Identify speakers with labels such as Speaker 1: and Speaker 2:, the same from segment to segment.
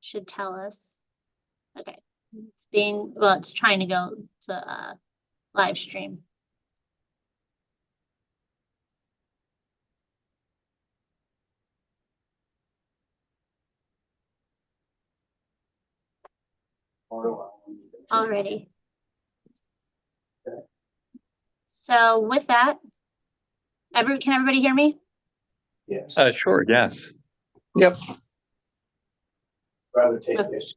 Speaker 1: should tell us. Okay, it's being, well, it's trying to go to live stream. Already. So with that, can everybody hear me?
Speaker 2: Yes.
Speaker 3: Sure, yes.
Speaker 2: Yep. Rather take this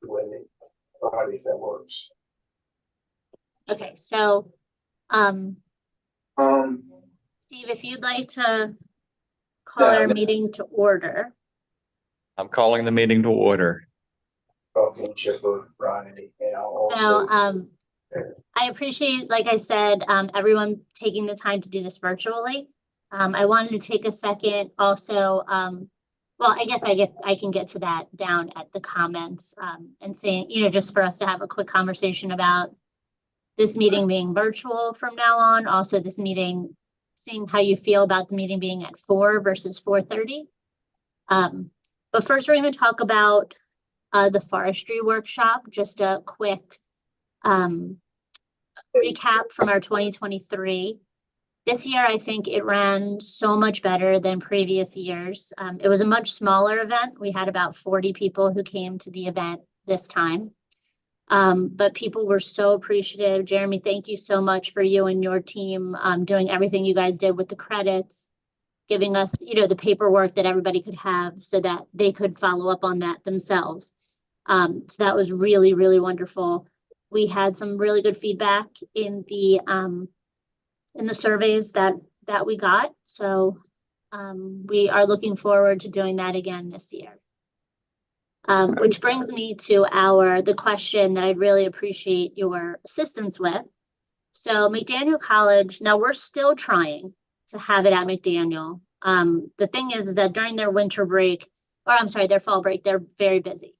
Speaker 2: when the body that works.
Speaker 1: Okay, so Steve, if you'd like to call our meeting to order.
Speaker 3: I'm calling the meeting to order.
Speaker 2: Chipper Friday, and I'll
Speaker 1: So
Speaker 2: also
Speaker 1: I appreciate, like I said, everyone taking the time to do this virtually. I wanted to take a second also, well, I guess I can get to that down at the comments, and saying, you know, just for us to have a quick conversation about this meeting being virtual from now on. Also this meeting, seeing how you feel about the meeting being at 4 versus 4:30. But first we're going to talk about the forestry workshop, just a quick recap from our 2023. This year, I think it ran so much better than previous years. It was a much smaller event. We had about 40 people who came to the event this time. But people were so appreciative. Jeremy, thank you so much for you and your team doing everything you guys did with the credits, giving us, you know, the paperwork that everybody could have so that they could follow up on that themselves. So that was really, really wonderful. We had some really good feedback in the surveys that we got. So we are looking forward to doing that again this year. Which brings me to the question that I'd really appreciate your assistance with. So McDaniel College, now we're still trying to have it at McDaniel. The thing is that during their winter break, or I'm sorry, their fall break, they're very busy.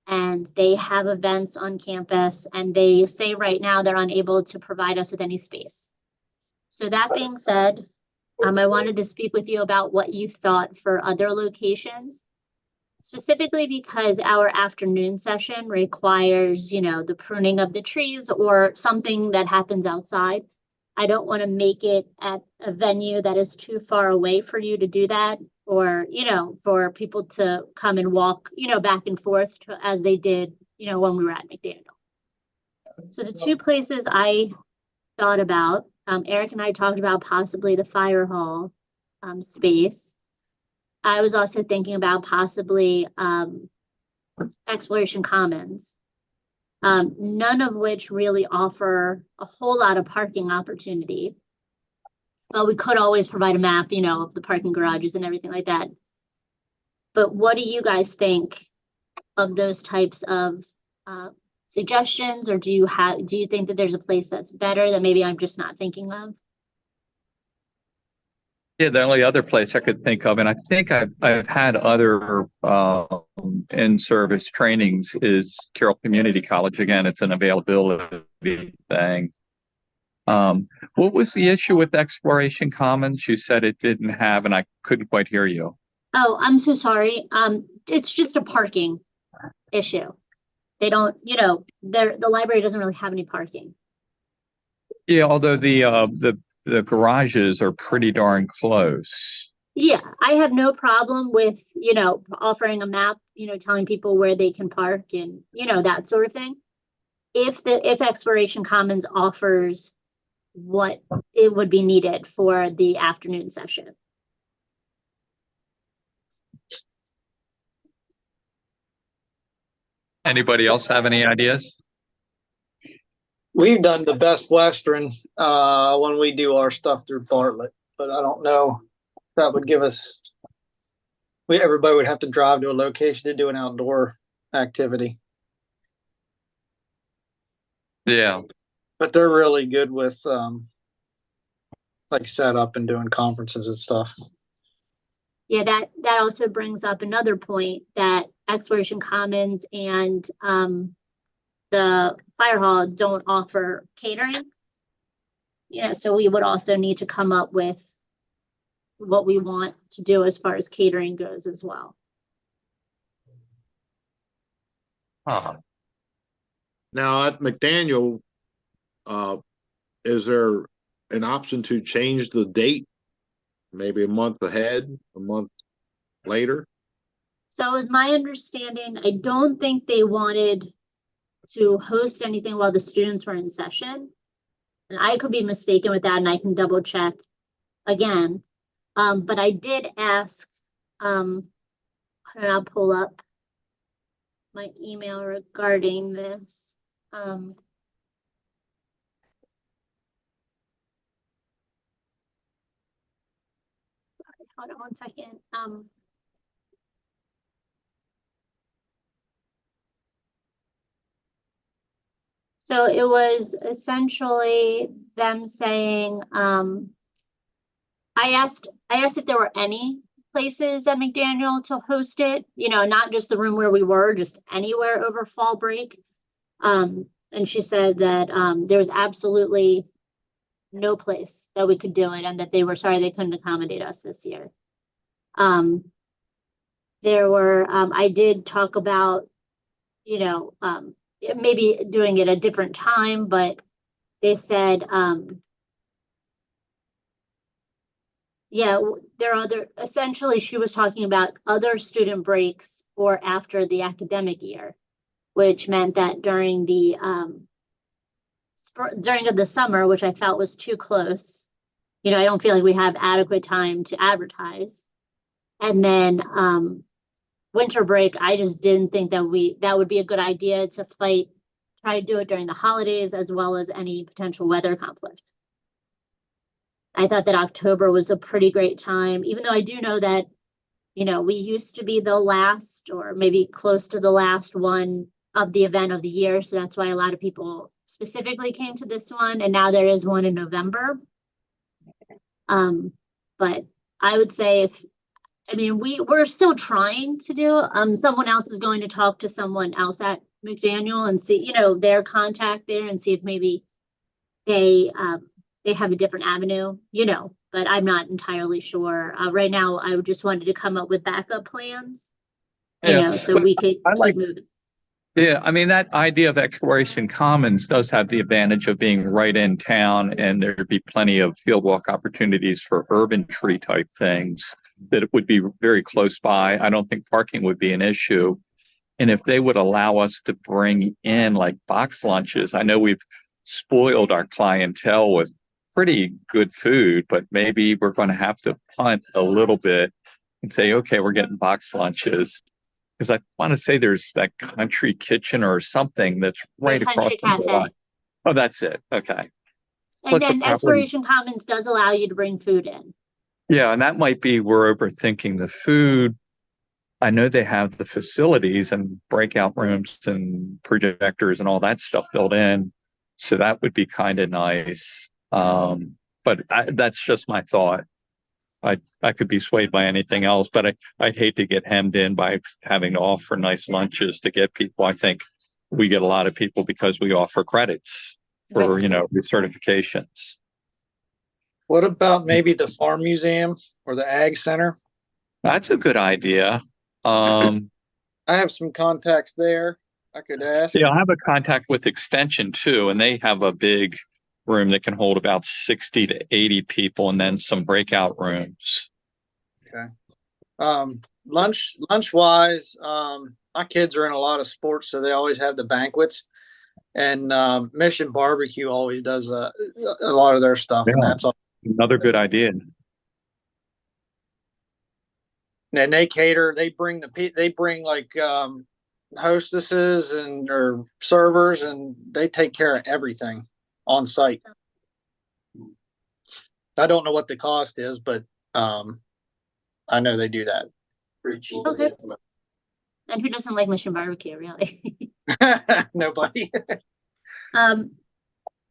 Speaker 1: And they have events on campus, and they say right now they're unable to provide us with any space. So that being said, I wanted to speak with you about what you thought for other locations, specifically because our afternoon session requires, you know, the pruning of the trees or something that happens outside. I don't want to make it at a venue that is too far away for you to do that, or, you know, for people to come and walk, you know, back and forth as they did, you know, when we were at McDaniel. So the two places I thought about, Eric and I talked about possibly the fire hall space. I was also thinking about possibly Exploration Commons, none of which really offer a whole lot of parking opportunity. Well, we could always provide a map, you know, of the parking garages and everything like that. But what do you guys think of those types of suggestions, or do you think that there's a place that's better that maybe I'm just not thinking of?
Speaker 3: Yeah, the only other place I could think of, and I think I've had other in-service trainings, is Carroll Community College. Again, it's an availability thing. What was the issue with Exploration Commons? You said it didn't have, and I couldn't quite hear you.
Speaker 1: Oh, I'm so sorry. It's just a parking issue. They don't, you know, the library doesn't really have any parking.
Speaker 3: Yeah, although the garages are pretty darn close.
Speaker 1: Yeah, I have no problem with, you know, offering a map, you know, telling people where they can park and, you know, that sort of thing. If Exploration Commons offers what it would be needed for the afternoon session.
Speaker 3: Anybody else have any ideas?
Speaker 4: We've done the Best Western when we do our stuff through Bartlett, but I don't know if that would give us. Everybody would have to drive to a location to do an outdoor activity.
Speaker 3: Yeah,
Speaker 4: but they're really good with like setup and doing conferences and stuff.
Speaker 1: Yeah, that also brings up another point, that Exploration Commons and the fire hall don't offer catering. Yeah, so we would also need to come up with what we want to do as far as catering goes as well.
Speaker 5: Now at McDaniel, is there an option to change the date? Maybe a month ahead, a month later?
Speaker 1: So is my understanding, I don't think they wanted to host anything while the students were in session. And I could be mistaken with that, and I can double check again. But I did ask, and I'll pull up my email regarding this. Sorry, hold on one second. So it was essentially them saying, I asked if there were any places at McDaniel to host it, you know, not just the room where we were, just anywhere over fall break. And she said that there was absolutely no place that we could do it, and that they were sorry they couldn't accommodate us this year. There were, I did talk about, you know, maybe doing it a different time, but they said, yeah, there are other, essentially she was talking about other student breaks or after the academic year, which meant that during the summer, which I felt was too close, you know, I don't feel like we have adequate time to advertise. And then winter break, I just didn't think that that would be a good idea to try to do it during the holidays as well as any potential weather conflict. I thought that October was a pretty great time, even though I do know that, you know, we used to be the last or maybe close to the last one of the event of the year. So that's why a lot of people specifically came to this one. And now there is one in November. But I would say we're still trying to do, someone else is going to talk to someone else at McDaniel and see, you know, their contact there and see if maybe they have a different avenue, you know, but I'm not entirely sure. Right now, I just wanted to come up with backup plans, you know, so we could keep moving.
Speaker 3: Yeah, I mean, that idea of Exploration Commons does have the advantage of being right in town, and there'd be plenty of fieldwalk opportunities for urban tree type things that it would be very close by. I don't think parking would be an issue. And if they would allow us to bring in like box lunches, I know we've spoiled our clientele with pretty good food, but maybe we're going to have to punt a little bit and say, okay, we're getting box lunches. Because I want to say there's that Country Kitchen or something that's right across from the line. Oh, that's it. Okay.
Speaker 1: And then Exploration Commons does allow you to bring food in.
Speaker 3: Yeah, and that might be we're overthinking the food. I know they have the facilities and breakout rooms and projectors and all that stuff built in. So that would be kind of nice. But that's just my thought. I could be swayed by anything else, but I'd hate to get hemmed in by having to offer nice lunches to get people. I think we get a lot of people because we offer credits for, you know, certifications.
Speaker 4: What about maybe the Farm Museum or the Ag Center?
Speaker 3: That's a good idea.
Speaker 4: I have some contacts there. I could ask.
Speaker 3: Yeah, I have a contact with Extension too, and they have a big room that can hold about 60 to 80 people, and then some breakout rooms.
Speaker 4: Okay. Lunch wise, my kids are in a lot of sports, so they always have the banquets, and Mission Barbecue always does a lot of their stuff.
Speaker 3: Yeah,
Speaker 4: and that's all.
Speaker 3: Another good idea.
Speaker 4: And they cater. They bring like hostesses or servers, and they take care of everything on site. I don't know what the cost is, but I know they do that.
Speaker 2: Pretty cheap.
Speaker 1: Okay. And who doesn't like Mission Barbecue, really?
Speaker 4: Nobody.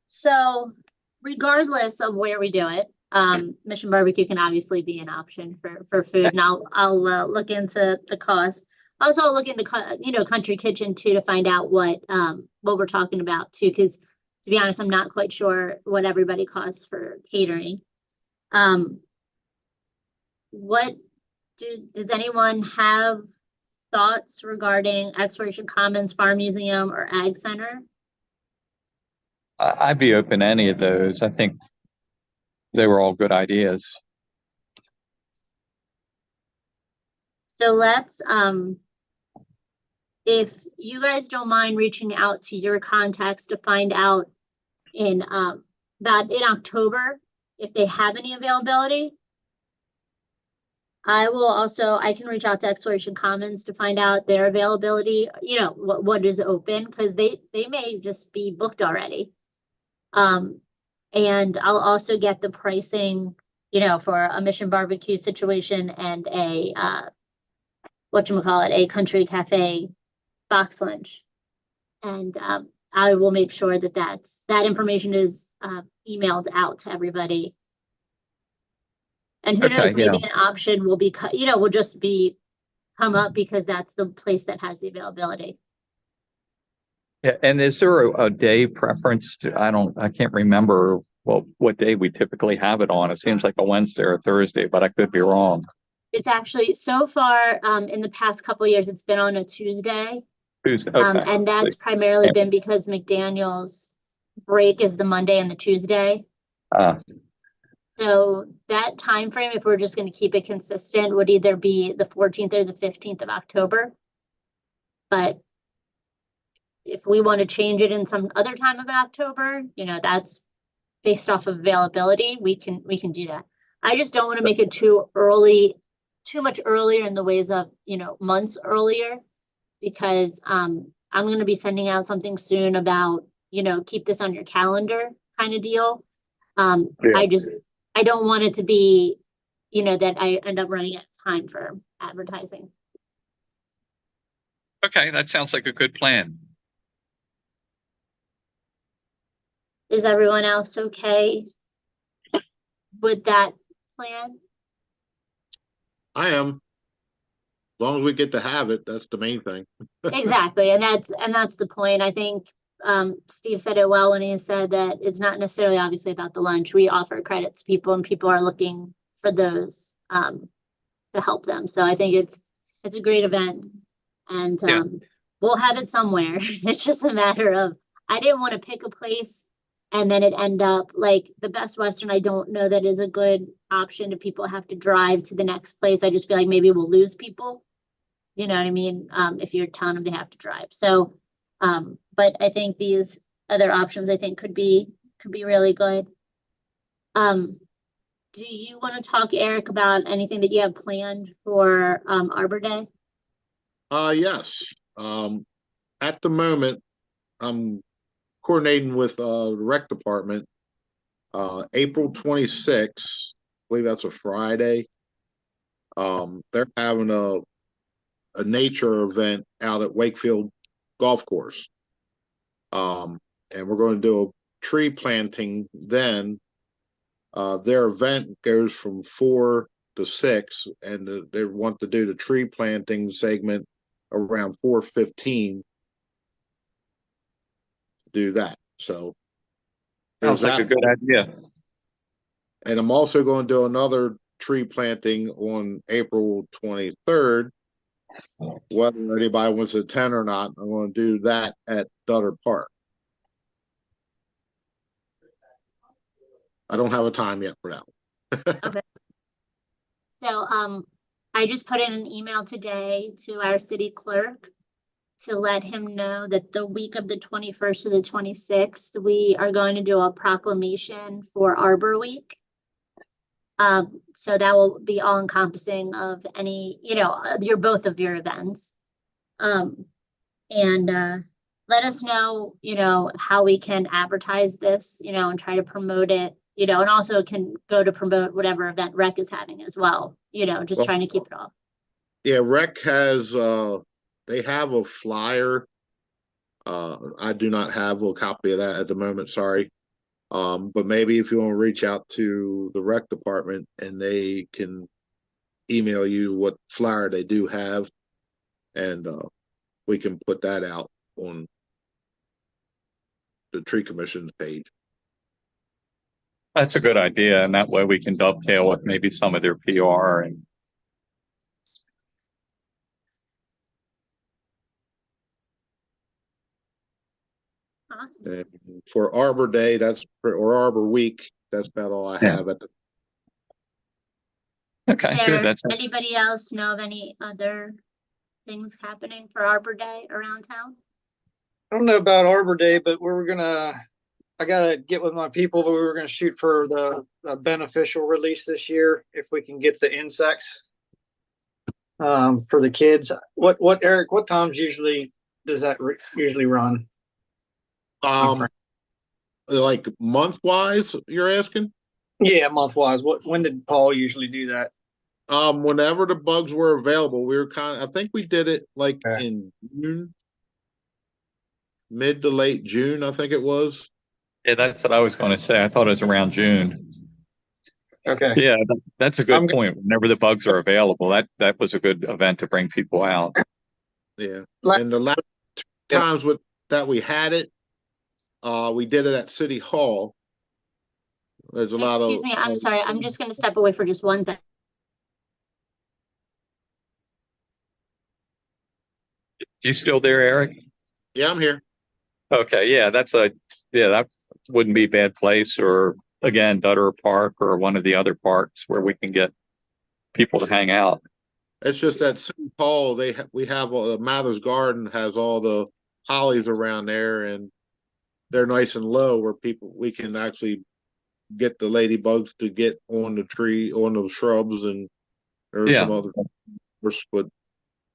Speaker 1: So regardless of where we do it, Mission Barbecue can obviously be an option for food, and I'll look into the cost. Also, I'll look into Country Kitchen too to find out what we're talking about too, because to be honest, I'm not quite sure what everybody costs for catering. What does anyone have thoughts regarding Exploration Commons, Farm Museum, or Ag Center?
Speaker 3: I'd be open to any of those. I think they were all good ideas.
Speaker 1: So let's, if you guys don't mind reaching out to your contacts to find out in, that in October, if they have any availability. I can reach out to Exploration Commons to find out their availability, you know, what is open, because they may just be booked already. And I'll also get the pricing, you know, for a Mission Barbecue situation and a, a Country Cafe box lunch. And, I will make sure that that information is, emailed out to everybody. And who knows,
Speaker 3: Okay, yeah.
Speaker 1: maybe an option will be, will just be come up because that's the place that has the availability.
Speaker 3: Yeah, and is there a day preference I can't remember what day we typically have it on. It seems like a Wednesday or a Thursday, but I could be wrong.
Speaker 1: It's actually so far, in the past couple of years, it's been on a Tuesday.
Speaker 3: Tuesday, okay.
Speaker 1: And that's primarily been because McDaniel's break is the Monday and the Tuesday. So that time frame, if we're just going to keep it consistent, would either be the 14th or the 15th of October. But if we want to change it in some other time of October, you know, that's based off of availability, we can do that. I just don't want to make it too much earlier in the ways of, you know, months earlier, because I'm going to be sending out something soon about, you know, keep this on your calendar kind of deal.
Speaker 3: Yeah.
Speaker 1: I don't want it to be, you know, that I end up running out of time for advertising.
Speaker 3: Okay, that sounds like a good plan.
Speaker 1: Is everyone else okay with that plan?
Speaker 5: I am. As long as we get to have it, that's the main thing.
Speaker 1: Exactly, and that's the point. I think Steve said it well when he said that it's not necessarily obviously about the lunch. We offer credit to people, and people are looking for those to help them. So I think it's a great event, and we'll have it somewhere. It's just a matter of, I didn't want to pick a place and then it end up like the Best Western. I don't know that is a good option if people have to drive to the next place. I just feel like maybe we'll lose people. You know what I mean? If you're telling them they have to drive. So, but I think these other options I think could be really good. Do you want to talk, Eric, about anything that you have planned for Arbor Day?
Speaker 5: Yes. At the moment, I'm coordinating with the rec department. April 26th, I believe that's a Friday. They're having a nature event out at Wakefield Golf Course. And we're going to do a tree planting then. Their event goes from 4 to 6, and they want to do the tree planting segment around 4:15. Do that. So
Speaker 3: Sounds like a good idea.
Speaker 5: And I'm also going to do another tree planting on April 23rd. Whether anybody wants to attend or not, I'm going to do that at Dutter Park. I don't have a time yet for that one.
Speaker 1: Okay. So I just put in an email today to our city clerk to let him know that the week of the 21st to the 26th, we are going to do a proclamation for Arbor Week. So that will be all encompassing of any, you know, both of your events. And let us know, you know, how we can advertise this, you know, and try to promote it, you know, and also can go to promote whatever event rec is having as well, you know, just trying to keep it all.
Speaker 5: Yeah, rec has they have a flyer. I do not have a copy of that at the moment, sorry. But maybe if you want to reach out to the rec department and they can email you what flyer they do have, and we can put that out on the tree commission's page.
Speaker 3: That's a good idea, and that way we can dovetail with maybe some of their PR. And
Speaker 1: Awesome.
Speaker 5: And for Arbor Day, or Arbor Week, that's about all I
Speaker 3: Yeah.
Speaker 5: have at the.
Speaker 3: Okay, good.
Speaker 1: There,
Speaker 3: That's
Speaker 1: anybody else know of any other things happening for Arbor Day around town?
Speaker 4: I don't know about Arbor Day, but I gotta get with my people, but we were gonna shoot for the beneficial release this year if we can get the insects. For the kids. What Eric, what times usually does that usually run?
Speaker 5: Like month wise, you're asking?
Speaker 4: Yeah, month wise. When did Paul usually do that?
Speaker 5: Whenever the bugs were available, we were I think we did it like
Speaker 4: Okay.
Speaker 5: in June, mid to late June, I think it was.
Speaker 3: yeah, that's what I was going to say. I thought it was around June.
Speaker 4: Okay.
Speaker 3: Yeah, that's a
Speaker 4: I'm
Speaker 3: good
Speaker 4: go-
Speaker 3: point. Whenever the bugs are available, that was a good event to bring people out.
Speaker 5: Yeah.
Speaker 4: Like-
Speaker 5: And the last
Speaker 4: Yeah.
Speaker 5: times that we had it, we did it at City Hall. There's a lot of.
Speaker 1: Excuse me, I'm sorry. I'm just gonna step away for just 1 second.
Speaker 3: You still there, Eric?
Speaker 5: Yeah, I'm here.
Speaker 3: Okay, yeah, that wouldn't be a bad place, or again, Dutter Park or one of the other parks where we can get people to hang out.
Speaker 5: It's just that City Hall, we have Mather's Garden has all the hollies around there, and they're nice and low where we can actually get the ladybugs to get on the tree, on the shrubs, and there's
Speaker 3: Yeah.
Speaker 5: some other. But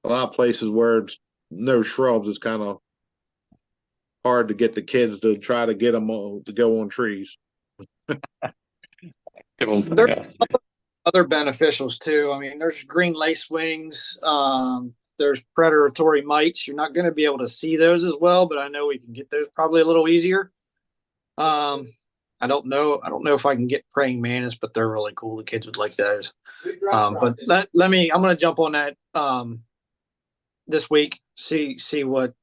Speaker 5: a lot of places where it's no shrubs, it's kind of hard to get the kids to try to get them to go on trees.
Speaker 3: People-
Speaker 4: There-
Speaker 3: yeah.
Speaker 4: Other beneficials too. I mean, there's green lacewings. There's predatory mites. You're not going to be able to see those as well, but I know we can get those probably a little easier. I don't know if I can get praying mantis, but they're really cool. The kids would like those. But I'm going to jump on that this week. See what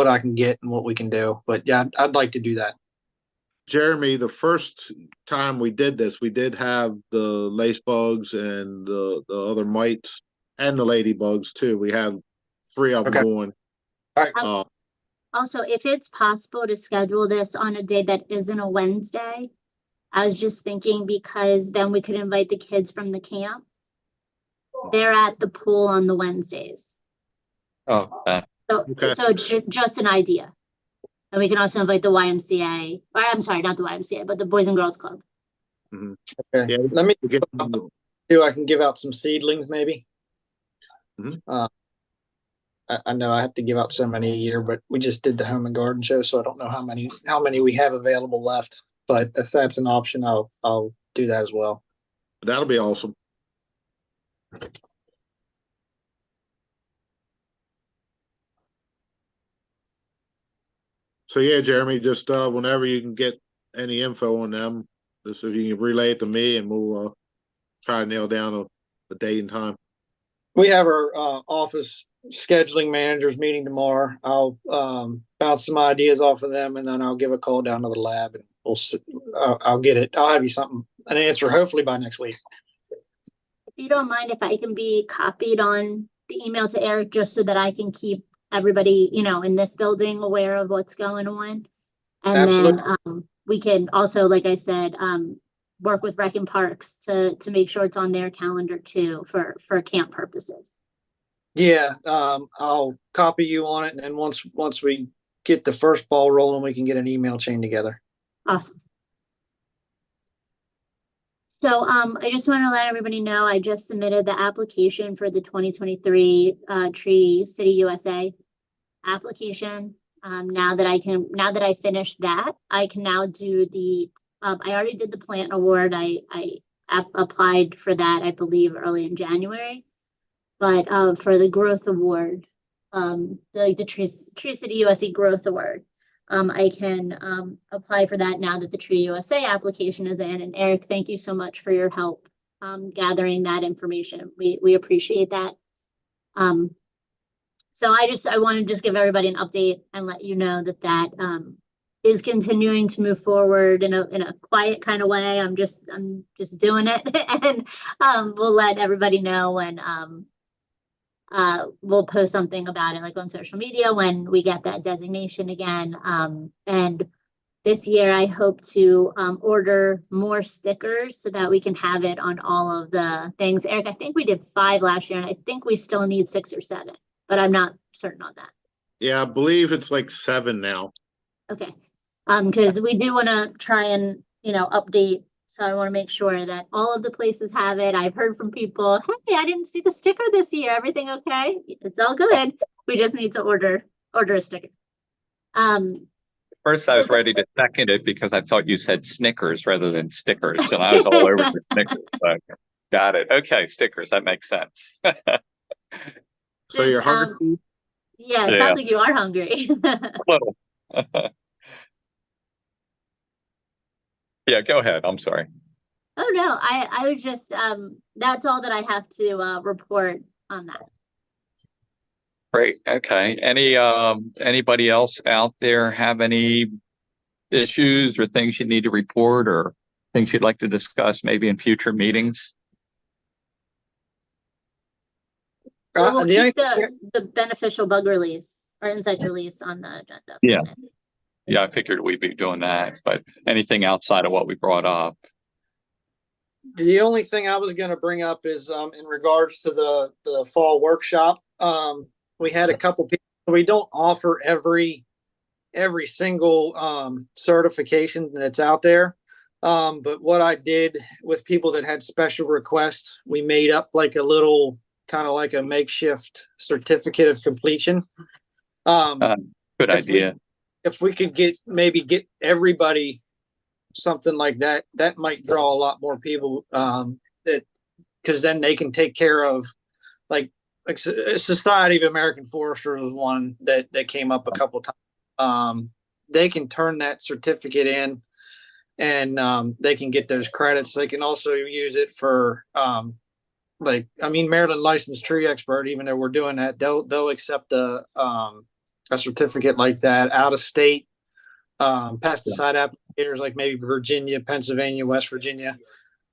Speaker 4: I can get and what we can do. But yeah, I'd like to do that.
Speaker 5: Jeremy, the first time we did this, we did have the lace bugs and the other mites and the ladybugs too. We had 3 of them
Speaker 4: Okay.
Speaker 5: going.
Speaker 4: All right.
Speaker 1: Also, if it's possible to schedule this on a day that isn't a Wednesday, I was just thinking because then we could invite the kids from the camp. They're at the pool on the Wednesdays.
Speaker 3: Oh,
Speaker 5: Okay.
Speaker 1: So it's just an idea. And we can also invite the YMCA, or I'm sorry, not the YMCA, but the Boys and Girls Club.
Speaker 4: Okay.
Speaker 5: Yeah.
Speaker 4: Let me
Speaker 5: We get-
Speaker 4: do. I can give out some seedlings maybe.
Speaker 5: Mhm.
Speaker 4: I know I have to give out so many a year, but we just did the home and garden show, so I don't know how many we have available left. But if that's an option, I'll do that as well.
Speaker 5: That'll be awesome. So yeah, Jeremy, just whenever you can get any info on them, just if you can relay it to me, and we'll try to nail down a date and time.
Speaker 4: We have our office scheduling managers meeting tomorrow. I'll bounce some ideas off of them, and then I'll give a call down to the lab, and I'll get it. I'll have you an answer hopefully by next week.
Speaker 1: If you don't mind, if I can be copied on the email to Eric, just so that I can keep everybody, in this building aware of what's going on. And
Speaker 4: Absolutely.
Speaker 1: then we can also, like I said, work with Rec and Parks to make sure it's on their calendar too for camp purposes.
Speaker 4: Yeah, I'll copy you on it, and then once we get the first ball rolling, we can get an email chain together.
Speaker 1: Awesome. So I just want to let everybody know I just submitted the application for the 2023 Tree City USA application. Now that I finished that, I can now do I already did the plant award. I applied for that, I believe, early in January. But for the growth award, the Tree City USA Growth Award, I can apply for that now that the Tree USA application is in. And Eric, thank you so much for your help gathering that information. We appreciate that. So I want to just give everybody an update and let you know that is continuing to move forward in a quiet kind of way. I'm just doing it, and we'll let everybody know when we'll post something about it like on social media when we get that designation again. And this year I hope to order more stickers so that we can have it on all of the things. Eric, I think we did 5 last year and I think we still need 6 or 7, but I'm not certain on that.
Speaker 5: Yeah, I believe it's like 7 now.
Speaker 1: Okay. Because we do want to try and, update. So I want to make sure that all of the places have it. I've heard from people, hey, I didn't see the sticker this year. Everything okay? It's all good. We just need to order a sticker.
Speaker 3: First, I was ready to second it because I thought you said Snickers rather than stickers, and I was all over the Snickers. But got it. Okay, stickers. That makes sense.
Speaker 5: So you're hungry?
Speaker 1: Yeah, it sounds like you are hungry.
Speaker 3: A little. Yeah, go ahead. I'm sorry.
Speaker 1: Oh no, I was just that's all that I have to report on that.
Speaker 3: Great. Okay. Anybody else out there have any issues or things you need to report or things you'd like to discuss maybe in future meetings?
Speaker 1: We'll keep the beneficial bug release or insights release on the agenda.
Speaker 3: Yeah. Yeah, I figured we'd be doing that, but anything outside of what we brought up?
Speaker 4: The only thing I was going to bring up is in regards to the fall workshop. We had a couple people. We don't offer every single certification that's out there. But what I did with people that had special requests, we made up like a little kind of like a makeshift certificate of completion.
Speaker 3: Good idea.
Speaker 4: If we could get everybody something like that, that might draw a lot more people. Because then they can take care of like Society of American Foresters was one that came up a couple of times. They can turn that certificate in, and they can get those credits. They can also use it for Maryland licensed tree expert. Even though we're doing that, they'll accept a certificate like that out of state. Pesticide applicators like maybe Virginia, Pennsylvania, West Virginia.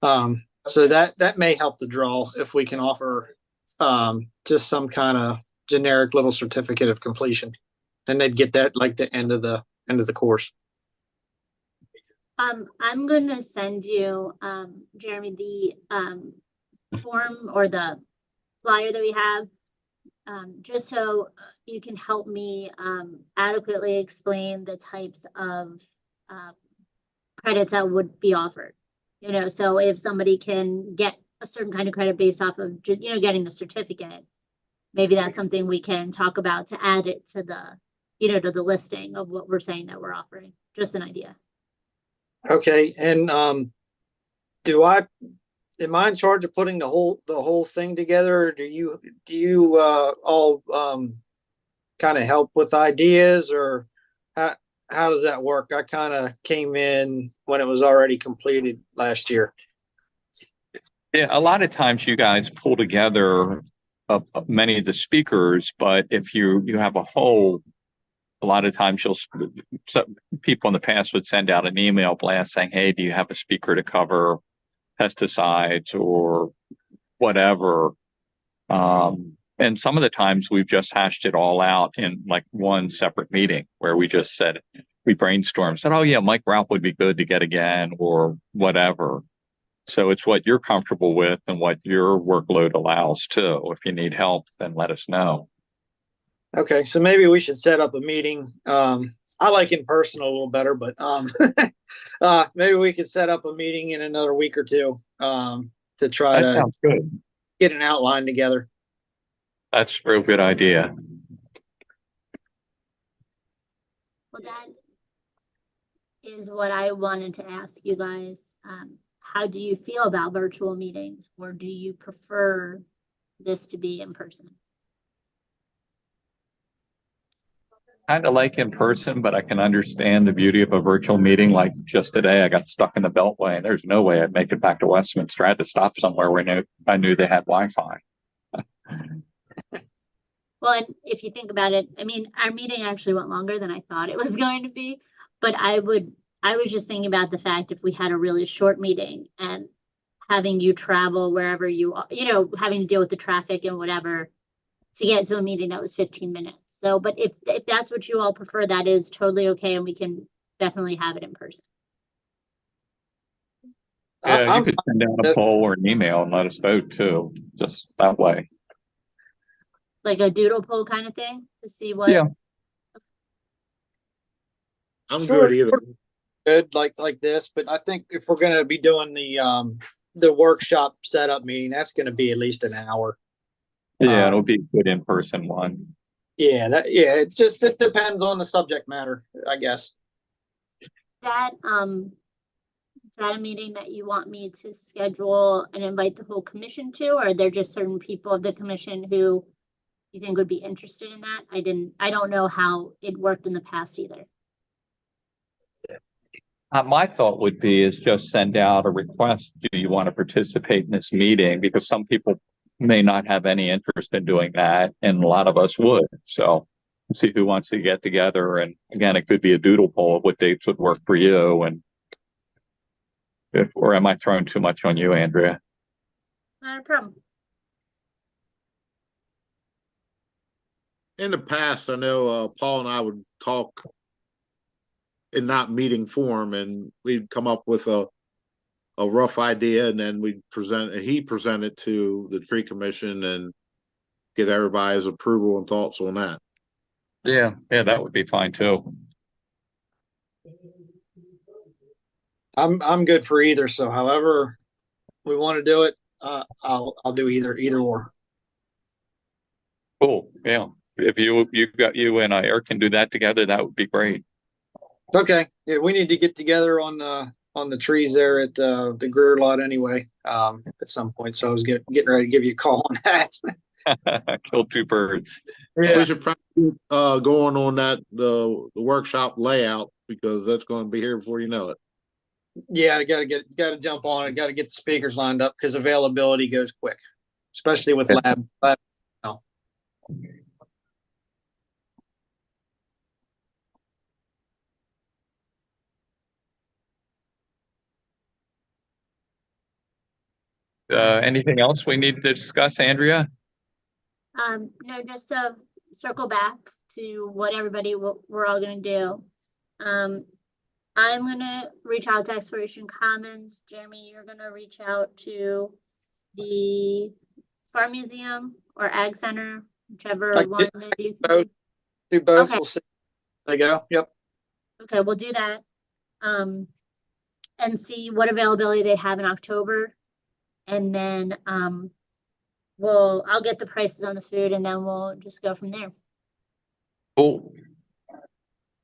Speaker 4: So that may help the draw if we can offer just some kind of generic little certificate of completion, and they'd get that like the end of the course.
Speaker 1: I'm gonna send you, Jeremy, the form or the flyer that we have, just so you can help me adequately explain the types of credits that would be offered. So if somebody can get a certain kind of credit based off of just, getting the certificate, maybe that's something we can talk about to add it to the, to the listing of what we're saying that we're offering. Just an idea.
Speaker 4: Okay. And am I in charge of putting the whole thing together? Or do you all kind of help with ideas, or how does that work? I kind of came in when it was already completed last year.
Speaker 3: Yeah, a lot of times you guys pull together many of the speakers, but if you have a lot of times people in the past would send out an email blast saying, hey, do you have a speaker to cover pesticides or whatever? And some of the times we've just hashed it all out in like one separate meeting where we just said, we brainstormed, said, oh yeah, Mike Ralph would be good to get again or whatever. So it's what you're comfortable with and what your workload allows too. If you need help, then let us know.
Speaker 4: Okay, so maybe we should set up a meeting. I like in person a little better, but maybe we could set up a meeting in another week or two to try
Speaker 3: That sounds good.
Speaker 4: Get an outline together.
Speaker 3: That's a real good idea.
Speaker 1: Well, that is what I wanted to ask you guys. How do you feel about virtual meetings, or do you prefer this to be in person?
Speaker 3: Kind of like in person, but I can understand the beauty of a virtual meeting. Like just today, I got stuck in the Beltway, and there's no way I'd make it back to Westminster. I had to stop somewhere where I knew they had Wi-Fi.
Speaker 1: Well, and if you think about it, our meeting actually went longer than I thought it was going to be, but I was just thinking about the fact if we had a really short meeting and having you travel wherever you are, having to deal with the traffic and whatever to get to a meeting that was 15 minutes. So, but if that's what you all prefer, that is totally okay, and we can definitely have it in person.
Speaker 3: Yeah, you
Speaker 4: I'm
Speaker 3: could send out a
Speaker 4: fine.
Speaker 3: poll or an email and let us vote too, just that way.
Speaker 1: Like a doodle poll kind of thing to see what.
Speaker 3: Yeah.
Speaker 5: I'm
Speaker 4: Sure.
Speaker 5: good either.
Speaker 4: Good like this, but I think if we're gonna be doing the workshop setup meeting, that's gonna be at least an hour.
Speaker 3: Yeah, it'll be a good in-person one.
Speaker 4: Yeah, it depends on the subject matter, I guess.
Speaker 1: That, is that a meeting that you want me to schedule and invite the whole commission to, or are there just certain people of the commission who you think would be interested in that? I don't know how it worked in the past either.
Speaker 3: My thought would be is just send out a request. Do you want to participate in this meeting? Because some people may not have any interest in doing that, and a lot of us would. So see who wants to get together. And again, it could be a doodle poll of what dates would work for you. And or am I throwing too much on you, Andrea?
Speaker 1: Not a problem.
Speaker 5: In the past, I know Paul and I would talk in not meeting form, and we'd come up with a rough idea, and then he present it to the tree commission and get everybody's approval and thoughts on that.
Speaker 3: Yeah, that would be fine too.
Speaker 4: I'm good for either. So however we want to do it, I'll do either or.
Speaker 3: Cool. Yeah. If you and Eric can do that together, that would be great.
Speaker 4: Okay. Yeah, we need to get together on the trees there at the Greer lot anyway, at some point. So I was getting ready to give you a call on that.
Speaker 3: Kill two birds.
Speaker 5: We should probably going on that the workshop layout, because that's going to be here before you know it.
Speaker 4: Yeah, I gotta jump on it. Got to get the speakers lined up because availability goes quick, especially with lab.
Speaker 3: Anything else we need to discuss, Andrea?
Speaker 1: No, just to circle back to what we're all gonna do. I'm gonna reach out to Exploration Commons. Jeremy, you're gonna reach out to the Farm Museum or Ag Center, whichever
Speaker 4: I
Speaker 1: one
Speaker 4: did
Speaker 1: that you
Speaker 4: both. Do both.
Speaker 1: Okay.
Speaker 4: We'll see. There you go. Yep.
Speaker 1: Okay, we'll do that. And see what availability they have in October. And then, I'll get the prices on the food and then we'll just go from there.
Speaker 3: Cool.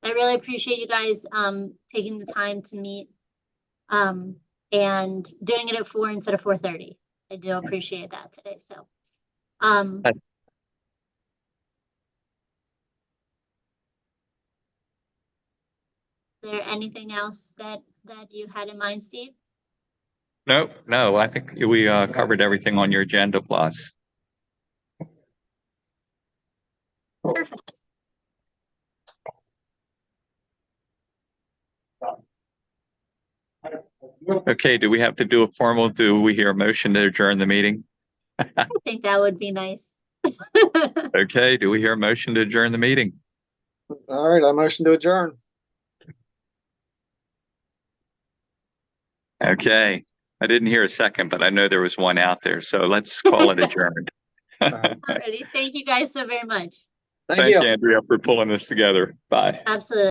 Speaker 1: I really appreciate you guys, taking the time to meet, and doing it at 4 instead of 4:30. I do appreciate that today, so.
Speaker 3: Hi.
Speaker 1: Is there anything else that you had in mind, Steve?
Speaker 3: No, I think we covered everything on your agenda plus.
Speaker 1: Perfect.
Speaker 3: Okay, do we have to do we hear a motion to adjourn the meeting?
Speaker 1: I think that would be nice.
Speaker 3: Okay, do we hear a motion to adjourn the meeting?
Speaker 4: All right. I motion to adjourn.
Speaker 3: Okay, I didn't hear a second, but I know there was one out there, so let's call it adjourned.
Speaker 1: Alrighty, thank you guys so very much.
Speaker 4: Thank
Speaker 3: Thanks,
Speaker 4: you.
Speaker 3: Andrea, for pulling this together. Bye.
Speaker 1: Absolutely.